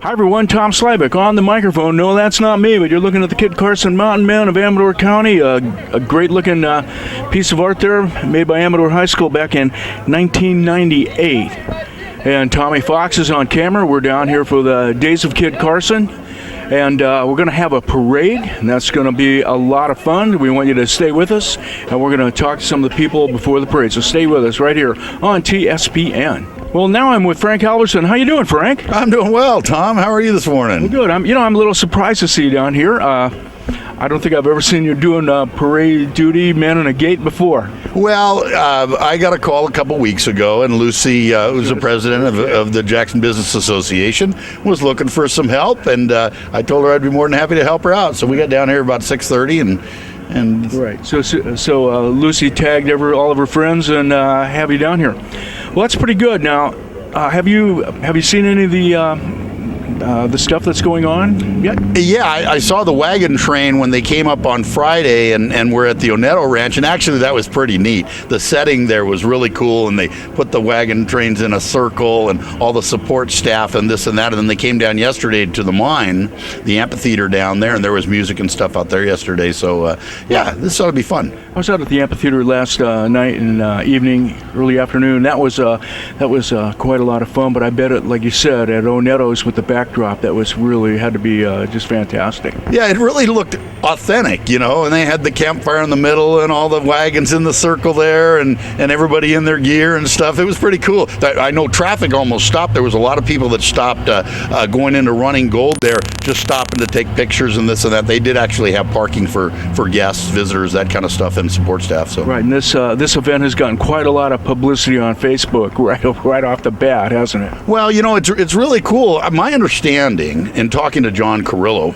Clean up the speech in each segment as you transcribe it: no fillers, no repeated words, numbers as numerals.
Hi everyone, Tom Slivick on the microphone. No, that's not me, but you're looking at the Kit Carson Mountain Men of Amador County. A great looking piece of art there made by Amador High School back in 1998. And Tommy Fox is on camera. We're down here for the Days of Kit Carson. And we're going to have a parade, and that's going to be a lot of fun. We want you to stay with us, and we're going to talk to some of the people before the parade. So stay with us right here on TSPN. Well, now I'm with Frank Halverson. How you doing, Frank? I'm doing well, Tom. How are you this morning? Well, good. I'm a little surprised to see you down here. I don't think I've ever seen you doing parade duty, manning a gate before. Well, I got a call a couple weeks ago, and Lucy, who's the president of the Jackson Business Association, was looking for some help, and I told her I'd be more than happy to help her out. So we got down here about 6:30, and right. So Lucy tagged all of her friends and have you down here. Well, that's pretty good. Now, have you seen any of the stuff that's going on yet? Yeah, I saw the wagon train when they came up on Friday, and we're at the Oneto Ranch, and actually that was pretty neat. The setting there was really cool, and they put the wagon trains in a circle and all the support staff and this and that, and then they came down yesterday to the mine, the amphitheater down there, and there was music and stuff out there yesterday, so yeah, this ought to be fun. I was out at the amphitheater last night and evening, early afternoon. That was quite a lot of fun, but I bet it, like you said, at Oneto's with the backdrop, that was really had to be just fantastic. Yeah, it really looked authentic, and they had the campfire in the middle and all the wagons in the circle there and everybody in their gear and stuff. It was pretty cool. I know traffic almost stopped. There was a lot of people that stopped going into Running Gold there, just stopping to take pictures and this and that. They did actually have parking for guests, visitors, that kind of stuff, and support staff. So right, and this event has gotten quite a lot of publicity on Facebook right off the bat, hasn't it? Well, it's really cool. My understanding, in talking to John Carrillo,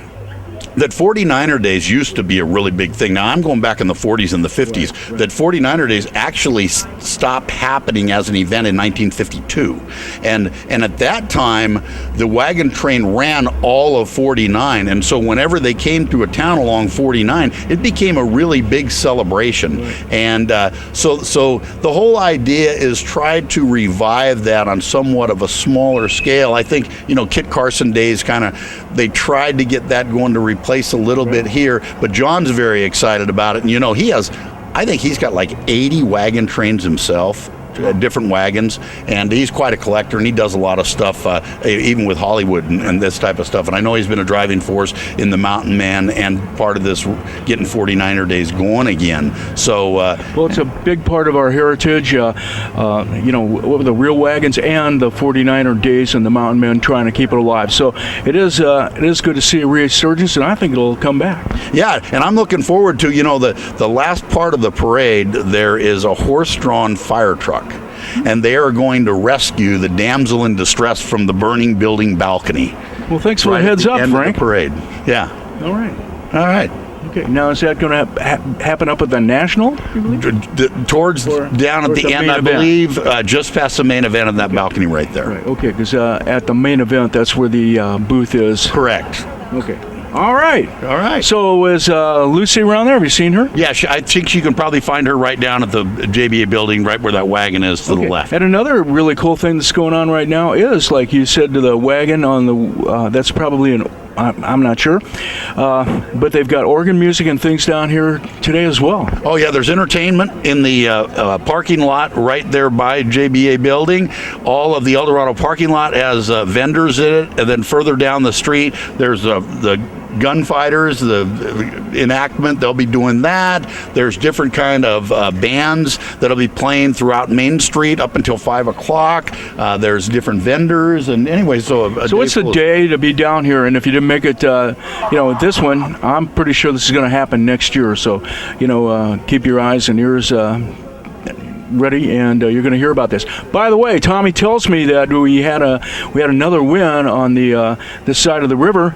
that 49er Days used to be a really big thing. Now, I'm going back in the 40s and the 50s, right. That 49er Days actually stopped happening as an event in 1952. And at that time, the wagon train ran all of 49. And so whenever they came through a town along 49, it became a really big celebration. Right. And so the whole idea is try to revive that on somewhat of a smaller scale. I think, Kit Carson Days they tried to get that going to replace a little bit here, but John's very excited about it. And I think he's got like 80 wagon trains himself, different wagons, and he's quite a collector, and he does a lot of stuff, even with Hollywood and this type of stuff. And I know he's been a driving force in the Mountain Man and part of this getting 49er Days going again. So, well, it's a big part of our heritage. The real wagons and the 49er Days and the Mountain Men trying to keep it alive. So it is good to see a resurgence, and I think it'll come back. Yeah, and I'm looking forward to the last part of the parade. There is a horse-drawn fire truck, and they are going to rescue the damsel in distress from the burning building balcony. Well, thanks for the heads up, Frank. The parade. Yeah. All right. Okay. Now, is that going to happen up at the National? Towards down at the end, I believe, just past the main event of that balcony right there. Right. Okay, because at the main event, that's where the booth is. Correct. Okay. All right. So is Lucy around there? Have you seen her? Yeah, I think you can probably find her right down at the JBA building, right where that wagon is to the left. And another really cool thing that's going on right now is, like you said, to the wagon on the that's probably I'm not sure, but they've got organ music and things down here today as well. Oh yeah, there's entertainment in the parking lot right there by JBA building. All of the Eldorado parking lot has vendors in it, and then further down the street there's the gunfighters, the enactment, they'll be doing that. There's different kind of bands that'll be playing throughout Main Street up until 5 o'clock. There's different vendors, and anyway, so it's a day to be down here, and if you didn't make it, this one, I'm pretty sure this is going to happen next year. So, keep your eyes and ears ready, and you're going to hear about this. By the way, Tommy tells me that we had another win on this side of the river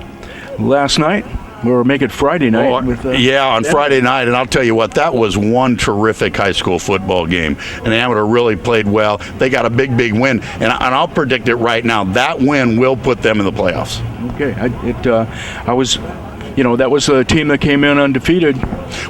last night. We'll make it Friday night. On Friday night, and I'll tell you what, that was one terrific high school football game, and Amador really played well. They got a big win, and I'll predict it right now. That win will put them in the playoffs. Okay, I was that was a team that came in undefeated.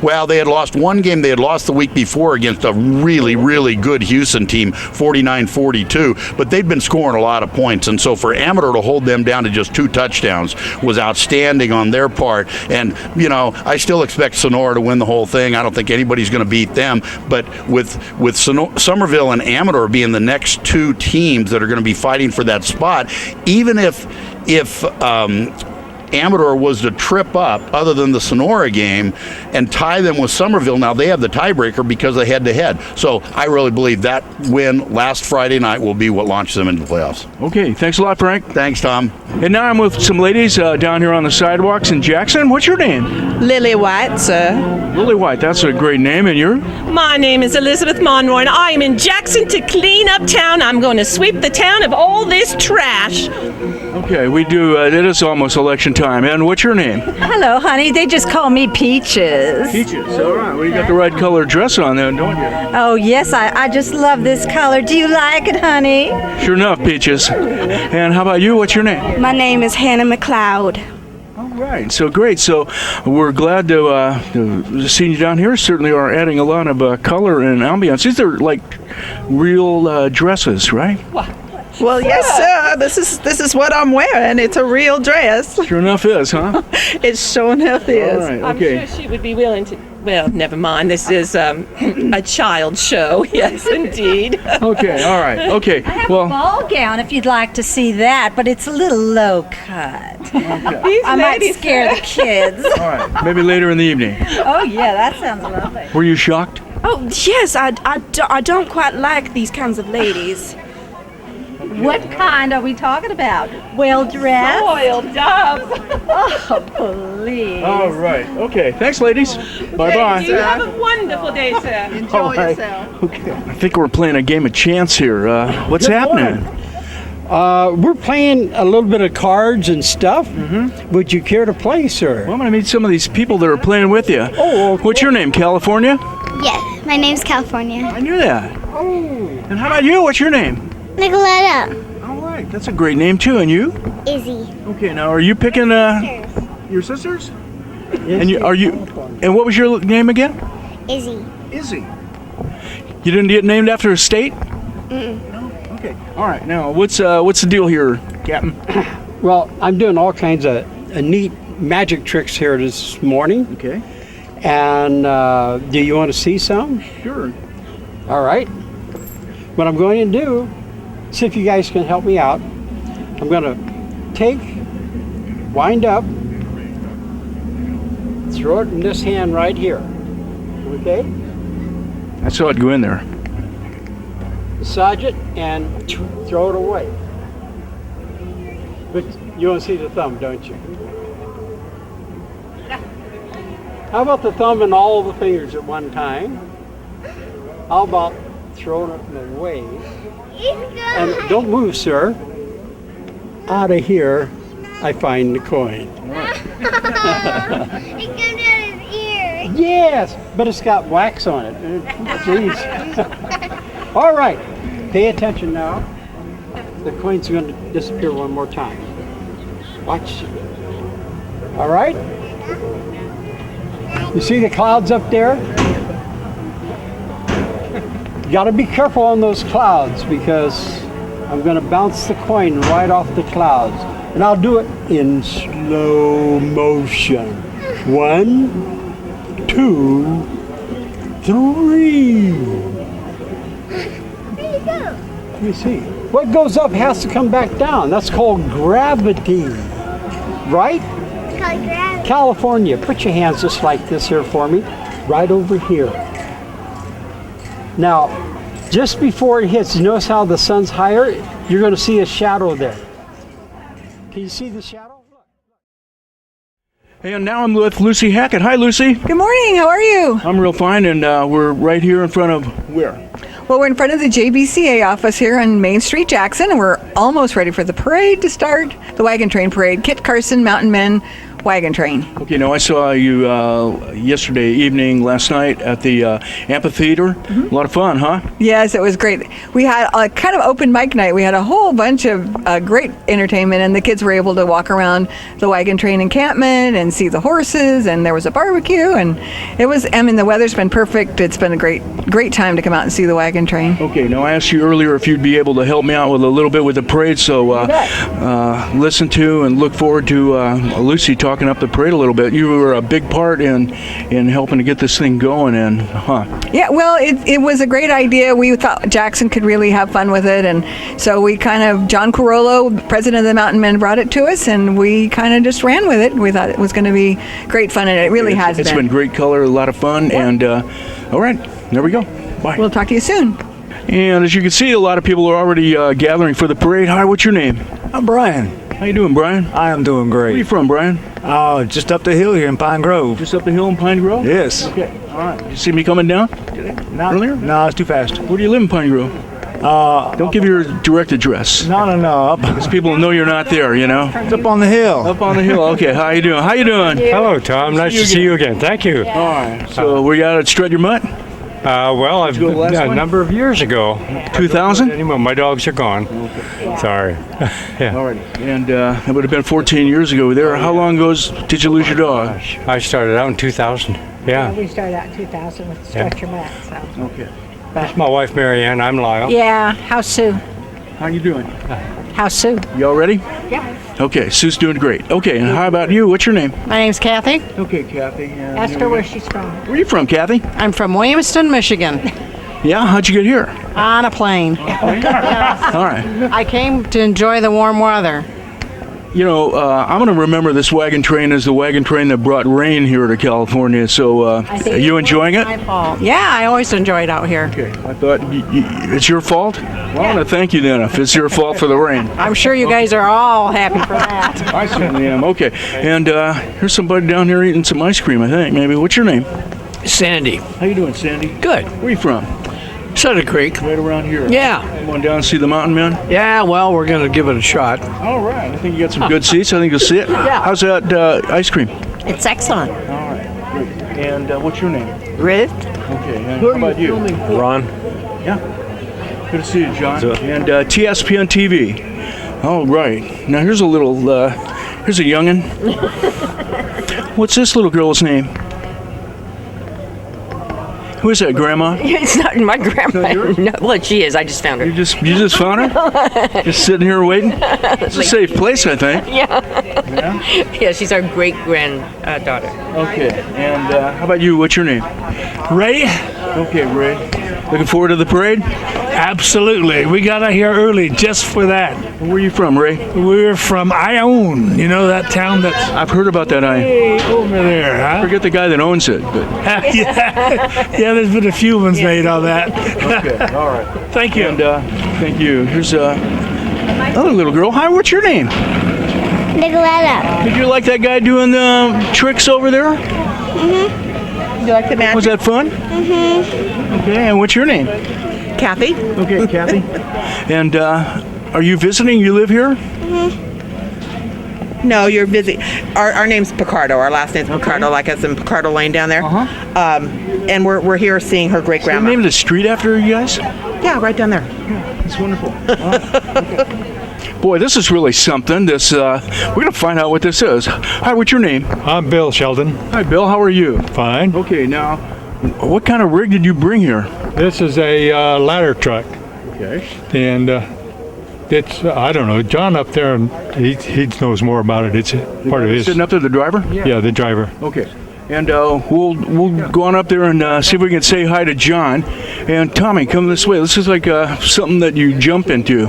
Well, they had lost one game. They had lost the week before against a really, really good Houston team, 49-42. But they'd been scoring a lot of points. And so for Amador to hold them down to just 2 touchdowns was outstanding on their part. And, I still expect Sonora to win the whole thing. I don't think anybody's going to beat them. But with Somerville and Amador being the next 2 teams that are going to be fighting for that spot, even if Amador was to trip up, other than the Sonora game, and tie them with Somerville, now they have the tiebreaker because of head-to-head. So I really believe that win last Friday night will be what launches them into the playoffs. Okay, thanks a lot, Frank. Thanks, Tom. And now I'm with some ladies down here on the sidewalks in Jackson. What's your name? Lily White, sir. Lily White, that's a great name. And you're? My name is Elizabeth Monroy, and I am in Jackson to clean up town. I'm going to sweep the town of all this trash. Okay, we do. It is almost election time. And what's your name? Hello, honey. They just call me Peaches. Peaches. All right. Well, you got the right color dress on then, don't you? Oh, yes. I just love this color. Do you like it, honey? Sure enough, Peaches. And how about you? What's your name? My name is Hannah McLeod. All right. So great. So we're glad to see you down here. Certainly are adding a lot of color and ambiance. These are like real dresses, right? Well, yes, sir. This is what I'm wearing. It's a real dress. Sure enough is, huh? It sure enough is. All right, okay. I'm sure she would be willing to. Well, never mind. This is a child show. Yes, indeed. Okay, all right. Okay. I have a ball gown if you'd like to see that, but it's a little low cut. Okay. I might scare the kids. All right. Maybe later in the evening. Oh, yeah, that sounds lovely. Were you shocked? Oh, yes, I don't quite like these kinds of ladies. What kind are we talking about? Well-dressed? Boiled doves. Oh, please. All right. Okay. Thanks, ladies. Bye-bye. You have a wonderful day, sir. Enjoy yourself. Okay. I think we're playing a game of chance here. What's happening? We're playing a little bit of cards and stuff. Mm-hmm. Would you care to play, sir? Well, I'm going to meet some of these people that are playing with you. Oh, what's your name, California? Yes, my name's California. I knew that. Oh. And how about you? What's your name? Nicoletta. All right. That's a great name, too. And you? Izzy. Okay. Now, are you picking your sisters? Yes, And and what was your name again? Izzy. Izzy. You didn't get named after a state? Mm-mm. No? Okay. All right. Now, what's the deal here, Captain? Well, I'm doing all kinds of neat magic tricks here this morning. Okay. And do you want to see some? Sure. All right. What I'm going to do, see if you guys can help me out. I'm going to wind up, throw it in this hand right here. Okay? I saw it go in there. Massage it and throw it away. But you want to see the thumb, don't you? How about the thumb and all the fingers at one time? How about throwing it away? And don't move, sir. Out of here, I find the coin. It comes out his ear. Yes, but it's got wax on it. Jeez. All right, pay attention now. The coin's going to disappear one more time. Watch. All right. You see the clouds up there? You got to be careful on those clouds because I'm going to bounce the coin right off the clouds. And I'll do it in slow motion. 1, 2, 3. There you go. Let me see. What goes up has to come back down. That's called gravity. Right? It's called gravity. California, put your hands just like this here for me. Right over here. Now, just before it hits, you notice how the sun's higher? You're going to see a shadow there. Can you see the shadow? And now I'm with Lucy Hackett. Hi, Lucy. Good morning. How are you? I'm real fine, and we're right here in front of where? Well, we're in front of the JBCA office here on Main Street, Jackson, and we're almost ready for the parade to start. The Wagon Train Parade. Kit Carson, Mountain Men, wagon train. Okay, now I saw you yesterday evening, last night at the amphitheater. A lot of fun, huh? Yes, it was great. We had a kind of open mic night. We had a whole bunch of great entertainment, and the kids were able to walk around the wagon train encampment and see the horses, and there was a barbecue, and it was, I mean, the weather's been perfect. It's been a great time to come out and see the wagon train. Okay, now I asked you earlier if you'd be able to help me out with a little bit with the parade, so listen to and look forward to Lucy talking up the parade a little bit. You were a big part in helping to get this thing going, and Yeah, well, it was a great idea. We thought Jackson could really have fun with it, and so we kind of, John Carollo, president of the Mountain Men, brought it to us, and we kind of just ran with it. We thought it was going to be great fun, and it really has been. It's been great color, a lot of fun, and all right, there we go. Bye. We'll talk to you soon. And as you can see, a lot of people are already gathering for the parade. Hi, what's your name? I'm Brian. How you doing, Brian? I am doing Where are you great. from, Brian? Just up the hill here in Pine Grove. Just up the hill in Pine Grove? Yes. Okay, all right. Did you see me coming down earlier? No, it's too fast. Where do you live in Pine Grove? Don't give your direct address. No. Because people know you're not there, you know? It's up on the hill. Up on the hill. Okay, how you doing? How you doing? Hello, Tom. Nice to see you again. Thank you. All right. So were you out at Strut Your Mutt? Well, I've go the last a one? number of years ago. 2000? Anyway, my dogs are gone. Sorry. Yeah. All right. And it would have been 14 years ago there. How long ago did you lose your dog? I started out in 2000. Yeah. We started out in 2000 with Strut Your Mutt. So. Okay. That's my wife, Mary Ann. I'm Lyle. Yeah, how's Sue? How you doing? How's Sue? You all ready? Yeah. Okay, Sue's doing great. Okay, and how about you? What's your name? My name's Kathy. Okay, Kathy. Ask her where she's from. Where are you from, Kathy? I'm from Williamston, Michigan. Yeah, how'd you get here? On a plane. All right. I came to enjoy the warm weather. You know, I'm going to remember this wagon train as the wagon train that brought rain here to California. So, are you enjoying it? My fault. Yeah, I always enjoy it out here. Okay, I thought it's your fault. Well, I want to thank you then if it's your fault for the rain. I'm sure you guys are all happy for that. I certainly am. Okay, and here's somebody down here eating some ice cream, I think, maybe. What's your name? Sandy. How you doing, Sandy? Good. Where are you from? Sutter Creek. Right around here. Yeah. Going down and see the Mountain Men? Yeah, well, we're going to give it a shot. All right. I think you got some good seats. I think you'll see it. Yeah. How's that ice cream? It's excellent. All right. Great. And what's your name? Ruth? Okay. And how about you? Ron. Yeah. Good to see you, John. And TSPN TV. All right. Now here's a little, here's a youngin'. What's this little girl's name? Who is that, Grandma? It's not my grandma. No, well, she is. I just found her. You just found her? Just sitting here waiting? It's a safe place, I think. Yeah, she's our great granddaughter. Okay. And how about you? What's your name? Ray? Okay, Ray. Looking forward to the parade? Absolutely. We got out here early just for that. Where are you from, Ray? We're from Ione. You know that town that's I've heard about that. way over there, huh? Forget the guy that owns it. But yeah, there's been a few ones made on that. okay, all right. Thank you. And thank you. Here's another little girl. Hi, what's your name? Nicoletta. Did you like that guy doing the tricks over there? You like the magic? Was that fun? Okay, and what's your name? Kathy? Okay, Kathy. And are you visiting? You live here? No, you're busy. Our name's Picardo. Our last name's Picardo, like us in Picardo Lane down there. And we're here seeing her great grandma. Named the street after you guys? Yeah, right down there. That's wonderful. Boy, this is really something. This we're gonna find out what this is. Hi, what's your name? I'm Bill Sheldon. Hi, Bill. How are you? Fine. Okay, now, what kind of rig did you bring here? This is a ladder truck. Okay. And it's, I don't know, John up there, he knows more about it. It's part of his. Sitting up there, the driver? Yeah, the driver. Okay. And we'll go on up there and see if we can say hi to John. And Tommy, come this way. This is like something that you jump into.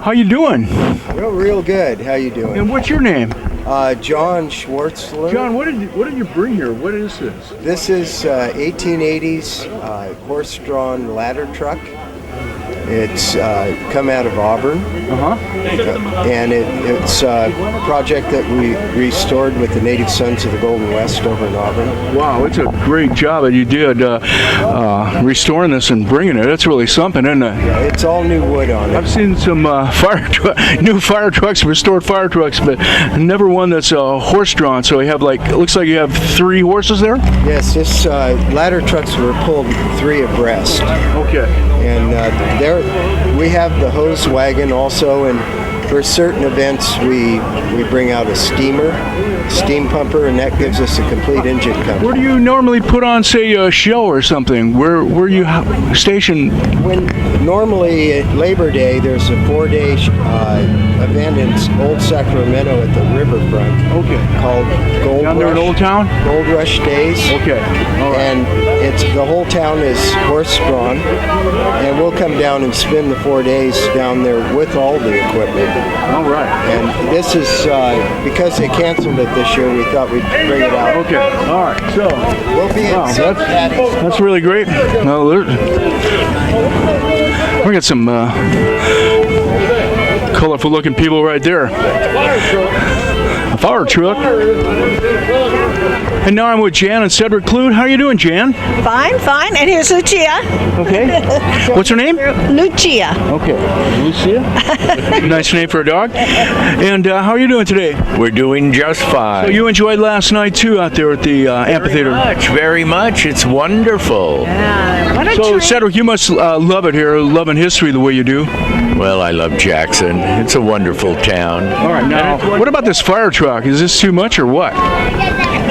How you doing? Real good. How you doing? And what's your name? John Schwartzler. John, what did you bring here? What is this? This is 1880s horse-drawn ladder truck. It's come out of Auburn. And it's a project that we restored with the Native Sons of the Golden West over in Auburn. Wow, it's a great job that you did restoring this and bringing it. That's really something, isn't it? Yeah, it's all new wood on it. I've seen some new fire trucks, restored fire trucks, but never one that's horse-drawn. So you have it looks like you have 3 horses there? Yes, this ladder trucks were pulled 3 abreast. Okay. And we have the hose wagon also, and for certain events we bring out a steam pumper, and that gives us a complete engine company. Where do you normally put on, say, a show or something? Where you stationed? Normally at Labor Day, there's a 4-day event in Old Sacramento at the riverfront. Okay. Called Gold Down Rush. there in Old Town? Gold Rush Days. Okay. All right. And the whole town is horse-drawn, and we'll come down and spend the 4 days down there with all the equipment. All right. And this is because they canceled it this year, we thought we'd bring it out. Okay. All right. So we'll be in St. Patty's. That's really great. Well, we got some colorful-looking people right there. A fire truck. And now I'm with Jan and Cedric Clute. How are you doing, Jan? Fine. And here's Lucia. Okay. What's her name? Lucia. Okay. Lucia. Nice name for a dog. And how are you doing today? We're doing just fine. So you enjoyed last night, too, out there at the amphitheater? Very much. It's wonderful. What a So, Cedric, you must love it here, loving history the way you do. Well, I love Jackson. It's a wonderful town. All right, now, what about this fire truck? Is this too much or what?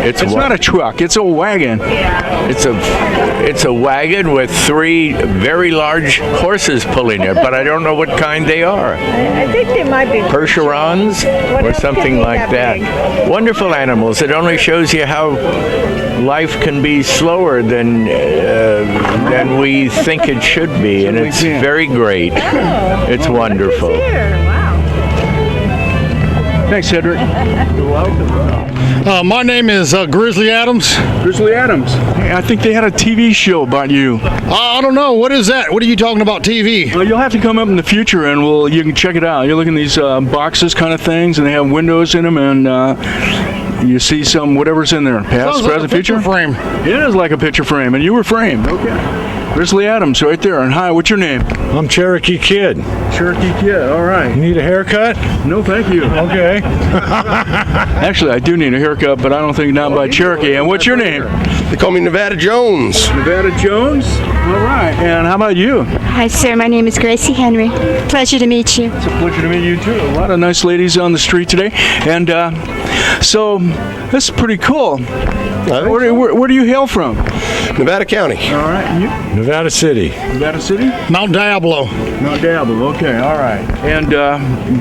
It's not a truck. It's a wagon. It's a wagon with 3 very large horses pulling it, but I don't know what kind they are. I think they might be Percherons or something like that. Wonderful animals. It only shows you how life can be slower than we think it should be, and it's very great. It's wonderful. Thanks, Cedric. You're welcome. My name is Grizzly Adams. Grizzly Adams. Hey, I think they had a TV show about you. I don't know. What is that? What are you talking about, TV? Well, you'll have to come up in the future, and you can check it out. You're looking at these boxes kind of things, and they have windows in them, and you see whatever's in there. Past, Sounds present, like a picture future. frame. It is like a picture frame, and you were framed. Okay. Grizzly Adams right there. And hi, what's your name? I'm Cherokee Kid. Cherokee Kid, all right. You need a haircut? No, thank you. Okay. Actually, I do need a haircut, but I don't think not by Cherokee. And what's your name? They call me Nevada Jones. Nevada Jones? All right. And how about you? Hi, sir. My name is Gracie Henry. Pleasure to meet you. It's a pleasure to meet you, too. A lot of nice ladies on the street today. And so this is pretty cool. Where do you hail from? Nevada County. All right. And you? Nevada City. Nevada City? Mount Diablo. Mount Diablo. Okay. All right. And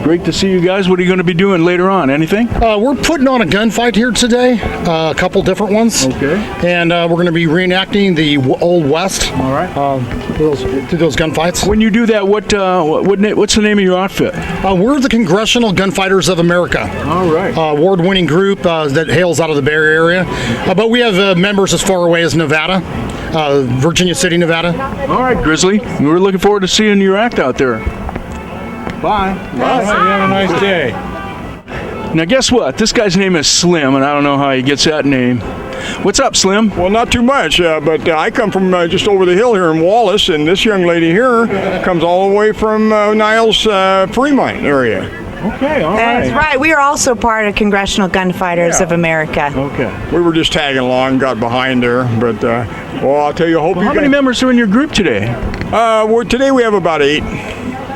great to see you guys. What are you going to be doing later on? Anything? We're putting on a gunfight here today. A couple different ones. Okay. And we're going to be reenacting the Old West. All right. Those gunfights. When you do that, what's the name of your outfit? We're the Congressional Gunfighters of America. All right. Award-winning group that hails out of the Bay Area. But we have members as far away as Nevada, Virginia City, Nevada. All right, Grizzly. We're looking forward to seeing your act out there. Bye. Bye. Have a nice day. Now, guess what? This guy's name is Slim, and I don't know how he gets that name. What's up, Slim? Well, not too much, but I come from just over the hill here in Wallace, and this young lady here comes all the way from Niles Fremont area. Okay, all right. That's right. We are also part of Congressional Gunfighters of America. Okay. We were just tagging along, got behind there, but well, I'll tell you. How many members are in your group today? Today we have about 8.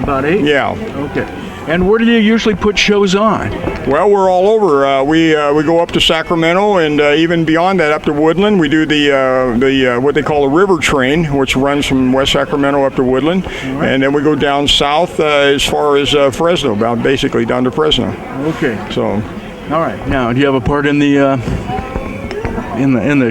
About 8? Yeah. Okay. And where do you usually put shows on? Well, we're all over. We go up to Sacramento and even beyond that up to Woodland. We do the what they call a river train, which runs from West Sacramento up to Woodland, and then we go down south as far as Fresno, about basically down to Fresno. Okay. So. All right. Now, do you have a part in the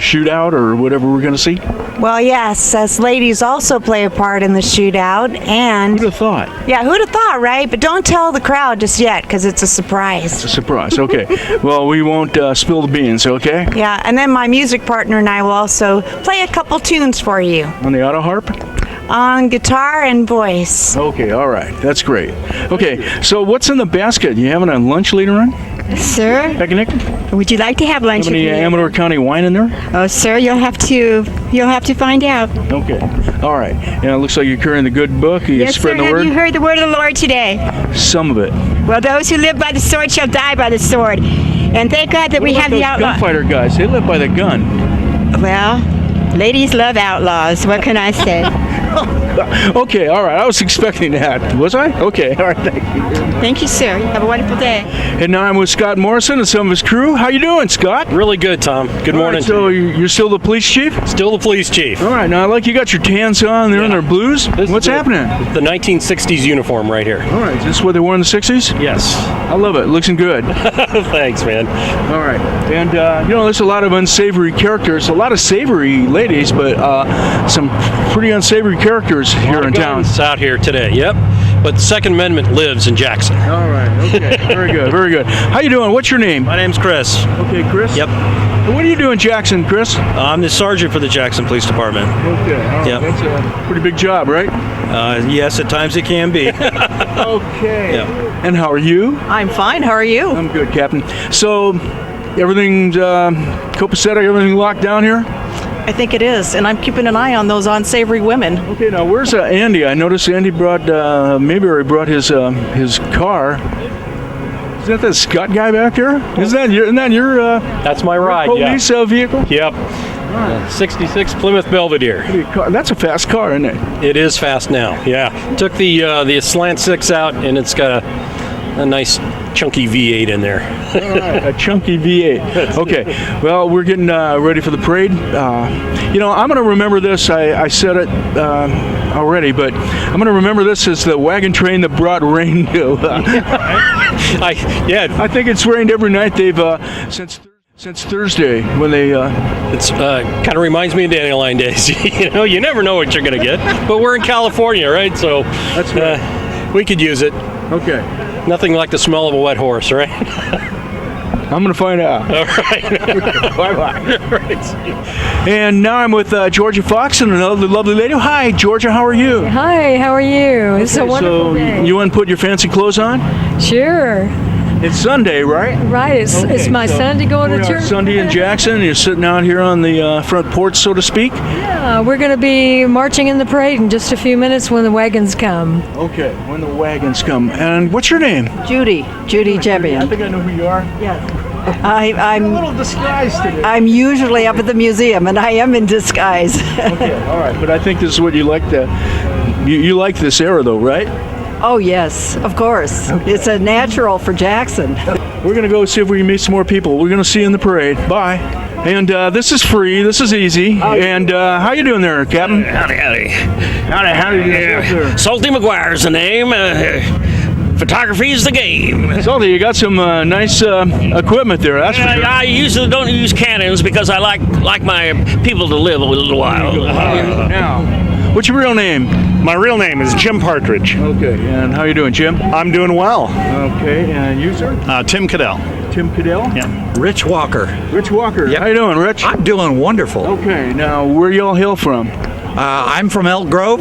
shootout or whatever we're going to see? Well, yes, us ladies also play a part in the shootout, and who'd have thought? Yeah, who'd have thought, right? But don't tell the crowd just yet, because it's a surprise. It's a surprise. Okay. Well, we won't spill the beans. Okay. Yeah, and then my music partner and I will also play a couple tunes for you. On the auto harp? on guitar and voice. Okay, all right. That's great. Okay, so what's in the basket? You having a lunch later on? Sir, Becky Nick? would you like to have lunch Have with any me? Amador County wine in there? Oh, sir, you'll have to find out. Okay. All right. And it looks like you're carrying the good book. Are you Yes, sir. spreading the Have word? you heard the word of the Lord today? Some of it. Well, those who live by the sword shall die by the sword. And thank God that we have the outlaw. Gunfighter guys, they live by the gun. Well, ladies love outlaws. What can I say? Okay, all right. I was expecting that. Was I? Okay, all right. Thank you. Thank you, sir. Have a wonderful day. And now I'm with Scott Morrison and some of his crew. How you doing, Scott? Really good, Tom. Good All morning. right, so you're still the police chief? Still the police chief. All right. Now I like you got your tans on. They're in their blues. What's happening? The 1960s uniform right here. All right. Is this what they wore in the 60s? Yes. I love it. Looking good. Thanks, man. All right. And, there's a lot of unsavory characters, a lot of savory ladies, but some pretty unsavory characters here in town. Out here today, yep. But the Second Amendment lives in Jackson. All right. Okay. Very good. Very good. How you doing? What's your name? My name's Chris. Okay, Chris? Yep. And what do you do in Jackson, Chris? I'm the sergeant for the Jackson Police Department. Okay. All right. Yep. That's a pretty big job, right? Yes, at times it can be. Okay. Yep. And how are you? I'm fine. How are you? I'm good, Captain. So, everything's copacetic, everything locked down here? I think it is, and I'm keeping an eye on those unsavory women. Okay, now where's Andy? I noticed Andy brought, Mayberry brought his car. Is that the Scott guy back there? Isn't that your That's my ride, police vehicle? Yep. 66 Plymouth Belvedere. That's a fast car, isn't it? It is fast now, yeah. Took the slant 6 out, and it's got a nice chunky V8 in there. All right, a chunky V8. Okay, well, we're getting ready for the parade. I'm going to remember this. I said it already, but I'm going to remember this as the wagon train that brought rain to. I think it's rained every night. They've since Thursday when they. It's kind of reminds me of Dandelion days. You never know what you're going to get. But we're in California, right? So that's right. We could use it. Okay. Nothing like the smell of a wet horse, right? I'm going to find out. All right. Bye-bye. Right. And now I'm with Georgia Fox and another lovely lady. Hi, Georgia. How are you? Hi, how are you? It's a wonderful day. You want to put your fancy clothes on? Sure. It's Sunday, right? Right. It's my Sunday going to church. Sunday in Jackson. You're sitting out here on the front porch, so to speak. Yeah, we're going to be marching in the parade in just a few minutes when the wagons come. Okay, when the wagons come. And what's your name? Judy Jebian. I think I know who you are. Yeah. I'm a little disguised today. I'm usually up at the museum, and I am in disguise. Okay, all right. But I think this is what you like you like this era, though, right? Oh, yes, of course. Okay. It's a natural for Jackson. We're going to go see if we can meet some more people. We're going to see you in the parade. Bye. And this is free. This is easy. And how you doing there, Captain? Howdy. Howdy. Salty McGuire's the name. Photography is the game. Salty, you got some nice equipment there. That's for sure. I usually don't use cannons because I like my people to live a little while. Now, what's your real name? My real name is Jim Partridge. Okay, and how you doing, Jim? I'm doing well. Okay, and you, sir? Tim Cadell. Tim Cadell? Yeah. Rich Walker. Rich Walker. Yep. How you doing, Rich? I'm doing wonderful. Okay, now where y'all hail from? I'm from Elk Grove.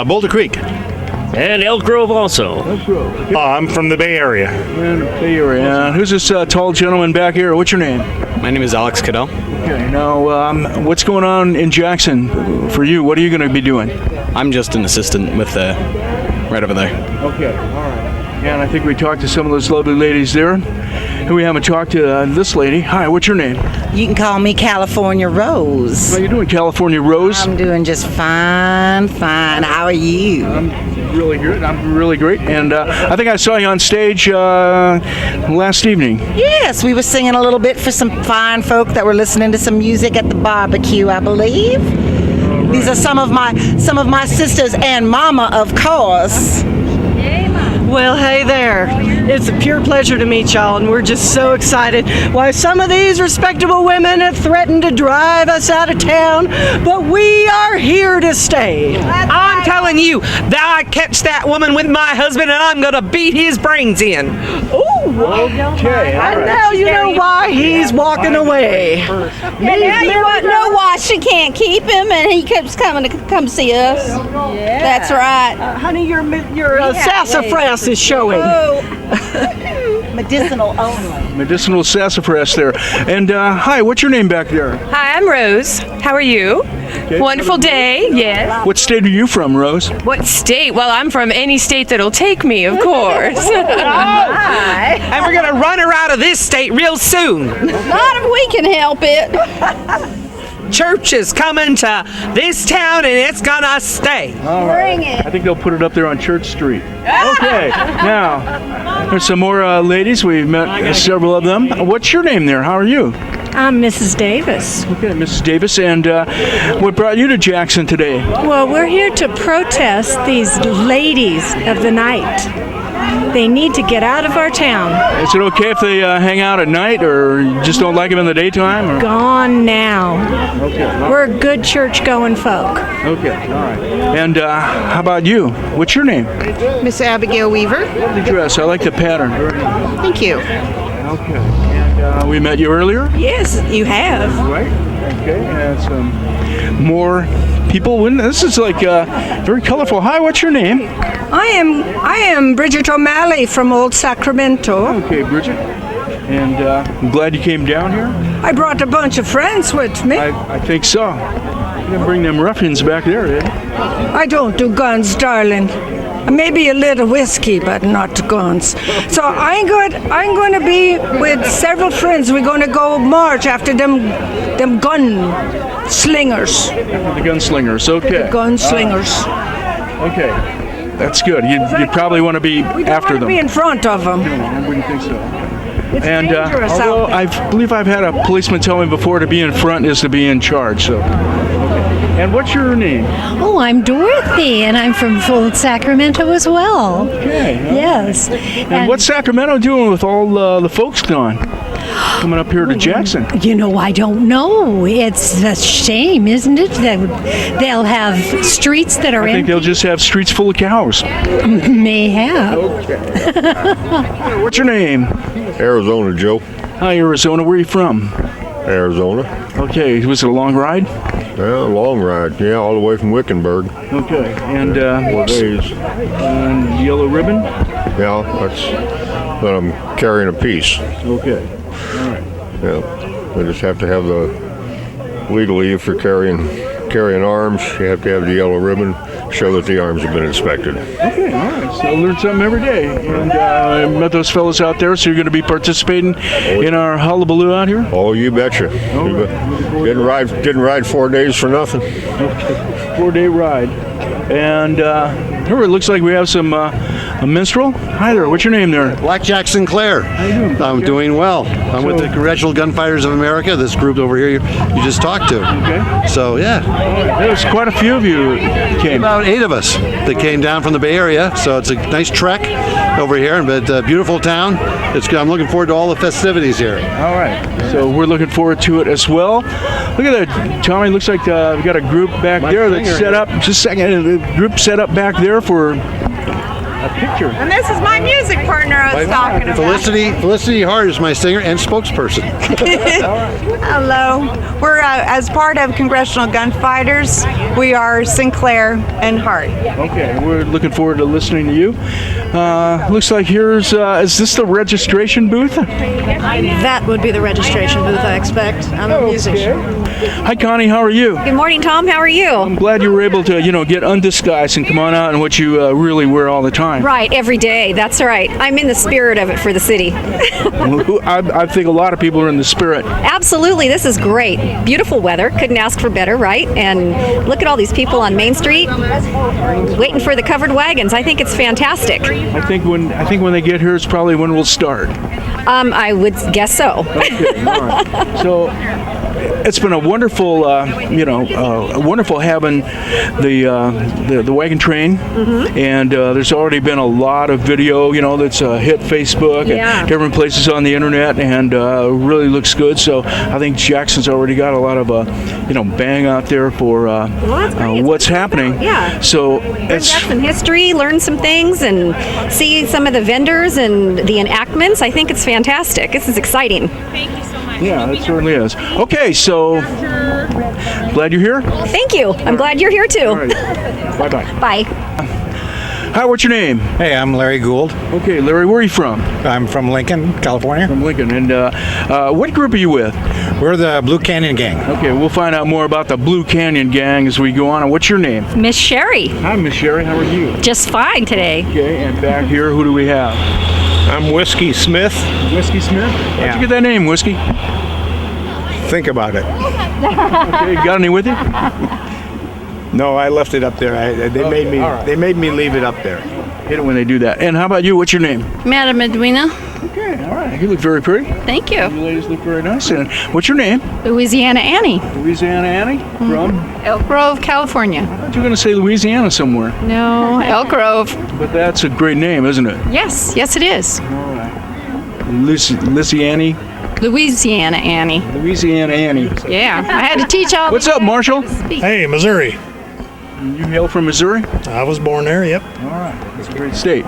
Boulder Creek. And Elk Grove also. Elk Grove. I'm from the Bay Area. And Bay Area. Who's this tall gentleman back here? What's your name? My name is Alex Cadell. Okay, now what's going on in Jackson for you? What are you going to be doing? I'm just an assistant with right over there. Okay, all right. And I think we talked to some of those lovely ladies there. And we haven't talked to this lady. Hi, what's your name? You can call me California Rose. How you doing, California Rose? I'm doing just fine. How are you? I'm really good. I'm really great. And I think I saw you on stage last evening. Yes, we were singing a little bit for some fine folk that were listening to some music at the barbecue, I believe. Right. These are some of my sisters and Mama, of course. Well, hey there. It's a pure pleasure to meet y'all, and we're just so excited. Why, some of these respectable women have threatened to drive us out of town, but we are here to stay. I'm telling you, that I catch that woman with my husband, and I'm gonna beat his brains in. Oh, Okay. And now you know why he's walking away. And now you want to know why she can't keep him, and he keeps coming to come see us. Yeah. That's right. Honey, your sassafras is showing. Medicinal only. Medicinal sassafras there. And hi, what's your name back there? Hi, I'm Rose. How are you? Wonderful day, yes. What state are you from, Rose? What state? Well, I'm from any state that'll take me, of course. And we're going to run her out of this state real soon. Not if we can help it. Church is coming to this town and it's going to stay. Bring it. I think they'll put it up there on Church Street. Okay, now, there's some more ladies. We've met several of them. What's your name there? How are you? I'm Mrs. Davis. Okay, Mrs. Davis. And what brought you to Jackson today? Well, we're here to protest these ladies of the night. They need to get out of our town. Is it okay if they hang out at night, or you just don't like them in the daytime? Or? Gone now. Okay. We're good church-going folk. Okay, all right. And how about you? What's your name? Miss Abigail Weaver. The dress. I like the pattern. Thank you. Okay. And we met you earlier? Yes, you have. Right. Okay. And some more people. This is like very colorful. Hi, what's your name? I am Bridget O'Malley from Old Sacramento. Okay, Bridget. And I'm glad you came down here. I brought a bunch of friends with me. I think so. You're going to bring them ruffians back there, eh? I don't do guns, darling. Maybe a little whiskey, but not guns. So I'm going to be with several friends. We're going to go march after them gun slingers. The gunslingers, okay. The gunslingers. Okay. That's good. You probably want to be after them. Be in front of them. No, I wouldn't think so. It's dangerous although out there. I believe I've had a policeman tell me before to be in front is to be in charge. So. And what's your name? Oh, I'm Dorothy, and I'm from Old Sacramento as well. Okay. Yes. And what's Sacramento doing with all the folks gone? Coming up here to Jackson. You know, I don't know. It's a shame, isn't it? That they'll have streets that are I think they'll just have streets full of cows. May have. Okay. What's your name? Arizona, Joe. Hi, Arizona. Where are you from? Arizona. Okay. Was it a long ride? Yeah, long ride. Yeah, all the way from Wickenburg. Okay. And 4 days. And yellow ribbon? Yeah, that's but I'm carrying a piece. Okay. All right. Yeah. I just have to have the legally, if you're carrying arms, you have to have the yellow ribbon, show that the arms have been inspected. Okay, all right. So I learn something every day. And I met those fellows out there, so you're going to be participating in our hullabaloo out here? Oh, you betcha. Didn't ride 4 days for nothing. Okay. 4-day ride. And here it looks like we have some a minstrel. Hi there. What's your name there? Blackjack Sinclair. How you doing? I'm doing well. I'm with the Congressional Gunfighters of America, this group over here you just talked to. Okay. So, yeah. There's quite a few of you came. About 8 of us that came down from the Bay Area. So it's a nice trek over here, but beautiful town. I'm looking forward to all the festivities here. All right. So we're looking forward to it as well. Look at that, Tommy. Looks like we got a group back there that's set up. Just a second. The group set up back there for a picture. And this is my music partner I was talking about. Felicity Hart is my singer and spokesperson. Hello. We're as part of Congressional Gunfighters. We are Sinclair and Hart. Okay, we're looking forward to listening to you. Looks like here's is this the registration booth? That would be the registration booth, I expect. I'm a musician. Hi, Connie. How are you? Good morning, Tom. How are you? I'm glad you were able to, get undisguised and come on out in what you really wear all the time. Right, every day. That's right. I'm in the spirit of it for the city. I think a lot of people are in the spirit. Absolutely. This is great. Beautiful weather. Couldn't ask for better, right? And look at all these people on Main Street waiting for the covered wagons. I think it's fantastic. I think when they get here, it's probably when we'll start. I would guess so. Okay, all right. So it's been a wonderful, wonderful having the wagon train, and there's already been a lot of video, that's hit Facebook and different places on the internet, and really looks good. So I think Jackson's already got a lot of, bang out there for what's happening. Yeah. So It's some history, learn some things, and see some of the vendors and the enactments. I think it's fantastic. This is exciting. Yeah, it certainly is. Okay, so glad you're here. Thank you. I'm glad you're here too. All right. Bye-bye. Bye. Hi, what's your name? Hey, I'm Larry Gould. Okay, Larry, where are you from? I'm from Lincoln, California. From Lincoln. And what group are you with? We're the Blue Canyon Gang. Okay, we'll find out more about the Blue Canyon Gang as we go on. And what's your name? Miss Sherry. Hi, Miss Sherry. How are you? Just fine today. Okay, and back here, who do we have? I'm Whiskey Smith. Whiskey Smith? How'd you get that name, Whiskey? Think about it. Okay, got any with you? No, I left it up there. They made me leave it up there. Hate it when they do that. And how about you? What's your name? Madam Edwina. Okay, all right. You look very pretty. Thank you. You ladies look very nice. And what's your name? Louisiana Annie. Louisiana Annie? From? Elk Grove, California. I thought you were going to say Louisiana somewhere. No, Elk Grove. But that's a great name, isn't it? Yes, it is. All right. Louisiana Annie. Louisiana Annie. Yeah, I had to teach all. What's up, Marshall? Hey, Missouri. You hail from Missouri? I was born there, yep. All right. That's a great state.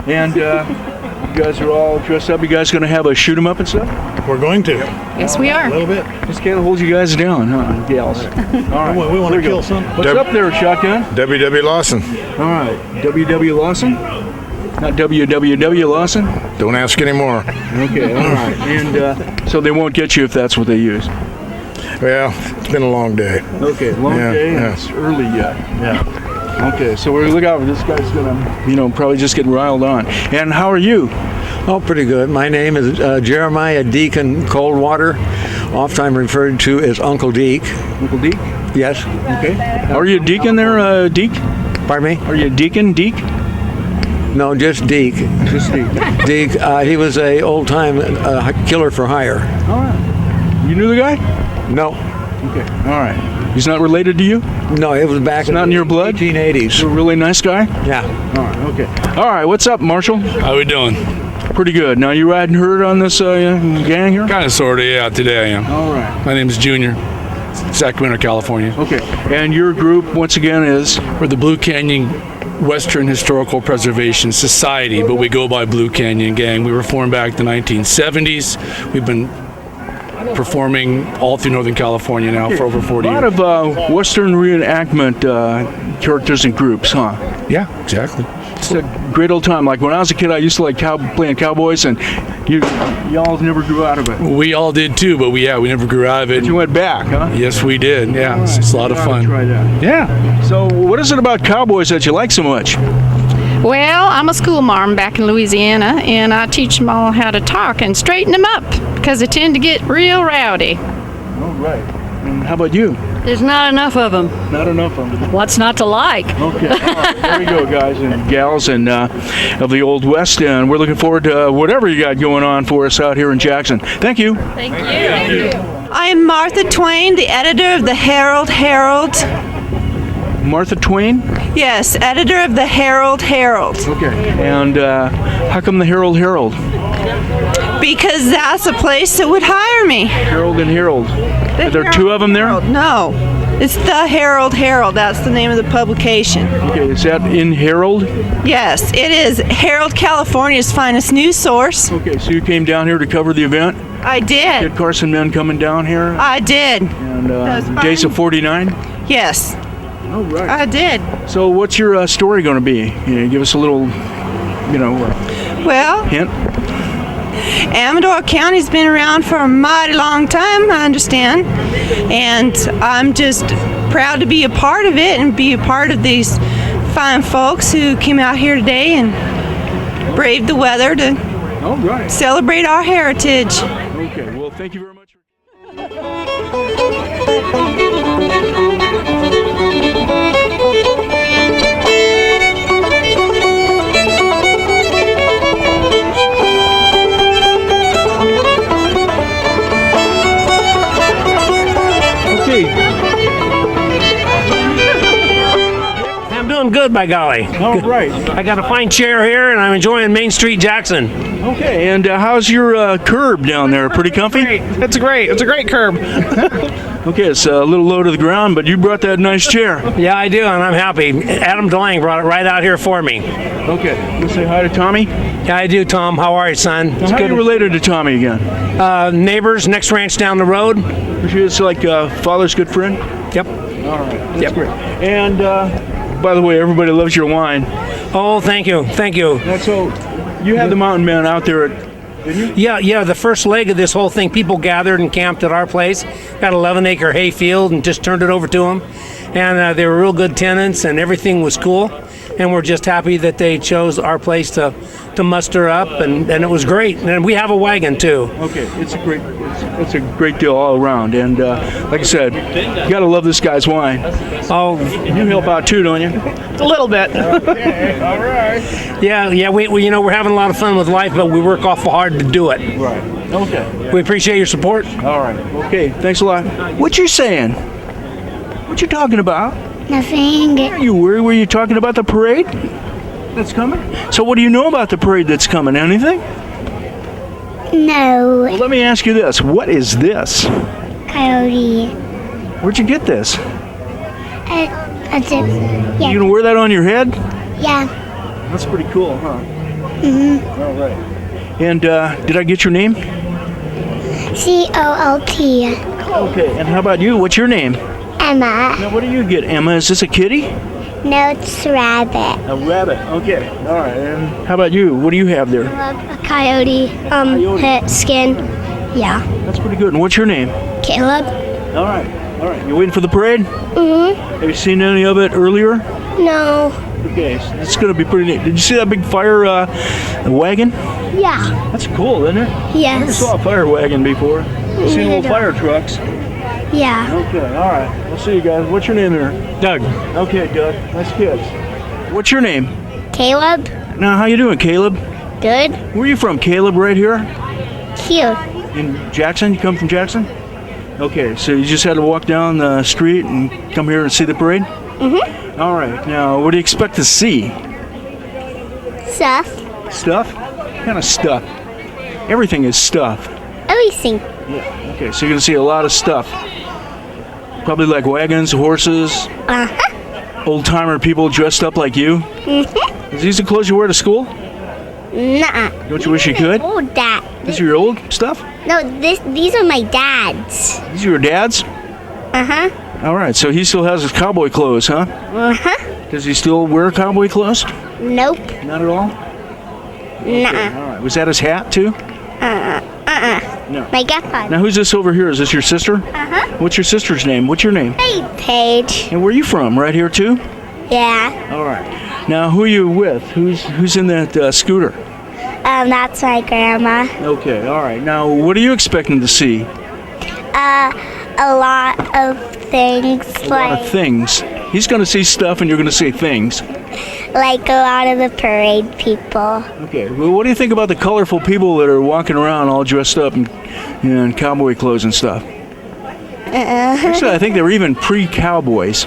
And you guys are all dressed up. You guys going to have a shoot 'em up and stuff? We're going to. Yes, we are. A little bit. Just can't hold you guys down, huh, gals? All right. We want to kill some. What's up there, Shotgun? W.W. Lawson. All right. W.W. Lawson? Not WWW Lawson? Don't ask anymore. Okay, all right. And so they won't get you if that's what they use. Well, it's been a long day. Okay, long day, and it's early yet. Yeah. Okay, so we're look out. This guy's gonna, probably just get riled on. And how are you? Oh, pretty good. My name is Jeremiah Deacon Coldwater, oft-time referred to as Uncle Deke. Uncle Deke? Yes. Okay. Are you a deacon there, Deke? Pardon me? Are you a deacon, Deke? No, just Deke. Just Deke. Deke, he was a old-time killer for hire. All right. You knew the guy? No. Okay. All right. He's not related to you? No, it was back not in your blood? 1880s. He's a really nice guy? Yeah. All right. Okay. All right. What's up, Marshall? How we doing? Pretty good. Now, you riding herd on this gang here? Kind of, sort of, yeah. Today I am. All right. My name is Junior. Sacramento, California. Okay. And your group, once again, is? We're the Blue Canyon Western Historical Preservation Society, but we go by Blue Canyon Gang. We were formed back in the 1970s. We've been performing all through Northern California now for over 40 years. A lot of Western reenactment characters and groups, huh? Yeah, exactly. It's a great old time. Like when I was a kid, I used to like playing cowboys, and y'all never grew out of it. We all did too, but we never grew out of it. But you went back, huh? Yes, we did. Yeah, it's a lot of fun. Try that. Yeah. So, what is it about cowboys that you like so much? Well, I'm a school marm back in Louisiana, and I teach them all how to talk and straighten them up because they tend to get real rowdy. All right. And how about you? There's not enough of them. Not enough of them. What's not to like? Okay. All right. There you go, guys and gals and of the Old West, and we're looking forward to whatever you got going on for us out here in Jackson. Thank you. Thank you. I am Martha Twain, the editor of the Herald. Martha Twain? Yes, editor of the Herald. Okay. And how come the Herald? Because that's a place that would hire me. Herald and Herald. Are there two of them there? No, it's the Herald. That's the name of the publication. Okay, is that in Herald? Yes, it is Herald, California's finest news source. Okay, so you came down here to cover the event? I did. Did Carson men coming down here? I did. And days of 49? Yes. Oh, right. I did. So what's your story going to be? Give us a little, hint. Amador County's been around for a mighty long time, I understand, and I'm just proud to be a part of it and be a part of these fine folks who came out here today and braved the weather to celebrate our heritage. Okay, well, thank you very much. good, by golly. All right. I got a fine chair here, and I'm enjoying Main Street, Jackson. Okay, and how's your curb down there? Pretty comfy? It's great. It's a great curb. Okay, it's a little low to the ground, but you brought that nice chair. Yeah, I do, and I'm happy. Adam DeLange brought it right out here for me. Okay, you say hi to Tommy? Yeah, I do, Tom. How are you, son? Now, how are you related to Tommy again? Neighbors, next ranch down the road. It's like father's good friend? Yep. All right, that's great. And by the way, everybody loves your wine. Oh, thank you. Thank you. That's so. You had the Mountain Man out there at. Yeah, the first leg of this whole thing, people gathered and camped at our place, got 11-acre hay field and just turned it over to them. And they were real good tenants and everything was cool. And we're just happy that they chose our place to muster up, and it was great. And we have a wagon too. Okay, it's a great deal all around. And like I said, you gotta love this guy's wine. Oh, you help out too, don't you? A little bit. Okay, all right. Yeah, we we're having a lot of fun with life, but we work awful hard to do it. Right. Okay. We appreciate your support. All right. Okay, thanks a lot. What you saying? What you talking about? Nothing. Were you talking about the parade that's coming? So what do you know about the parade that's coming? Anything? No. Well, let me ask you this. What is this? Coyote. Where'd you get this? That's it. Yeah. You gonna wear that on your head? Yeah. That's pretty cool, huh? Mhm. All right. And did I get your name? COLT. Okay. And how about you? What's your name? Emma. Now, what do you get, Emma? Is this a kitty? No, it's a rabbit. A rabbit. Okay. All right. And how about you? What do you have there? A coyote. Head, skin. Yeah. That's pretty good. And what's your name? Caleb. All right. All right. You waiting for the parade? Mhm. Have you seen any of it earlier? No. Okay. So it's gonna be pretty neat. Did you see that big fire wagon? Yeah. That's cool, isn't it? Yes. I never saw a fire wagon before. I've seen old fire trucks. Yeah. Okay, all right. We'll see you guys. What's your name there? Doug. Okay, Doug. Nice kids. What's your name? Caleb. Now, how you doing, Caleb? Good. Where are you from, Caleb? Right here? Cute. In Jackson? You come from Jackson? Okay, so you just had to walk down the street and come here and see the parade? Mhm. All right. Now, what do you expect to see? Stuff. Stuff? What kind of stuff? Everything is stuff. Everything. Yeah. Okay, so you're going to see a lot of stuff. Probably like wagons, horses, old-timer people dressed up like you. Mhm. Is these the clothes you wear to school? Nuh-uh. Don't you wish you could? Old dad. These are your old stuff? No, these are my dad's. These are your dad's? Uh-huh. All right, so he still has his cowboy clothes, huh? Uh-huh. Does he still wear cowboy clothes? Nope. Not at all? Nuh-uh. All right, was that his hat, too? No. My grandpa. Now, who's this over here? Is this your sister? Uh-huh. What's your sister's name? What's your name? Hey, Paige. And where are you from? Right here, too? Yeah. All right. Now, who are you with? Who's in that scooter? That's my grandma. Okay, all right. Now, what are you expecting to see? A lot of things. A lot of things. He's going to see stuff, and you're going to see things. Like a lot of the parade people. Okay. Well, what do you think about the colorful people that are walking around all dressed up in cowboy clothes and stuff? Actually, I think they were even pre-cowboys.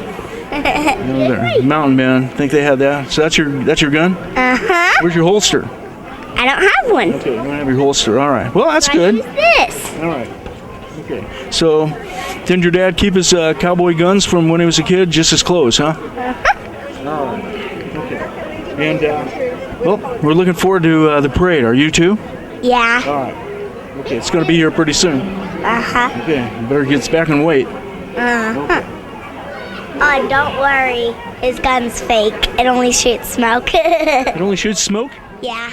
They're mountain men. Think they had that? So that's your gun? Uh-huh. Where's your holster? I don't have one. Okay, you don't have your holster. All right. Well, that's good. What is this? All right. Okay. So, didn't your dad keep his cowboy guns from when he was a kid? Just his clothes, huh? All right. Okay. And, well, we're looking forward to the parade. Are you too? Yeah. All right. Okay, it's going to be here pretty soon. Uh-huh. Okay, you better get back and wait. Uh-huh. Oh, don't worry. His gun's fake. It only shoots smoke. It only shoots smoke? Yeah.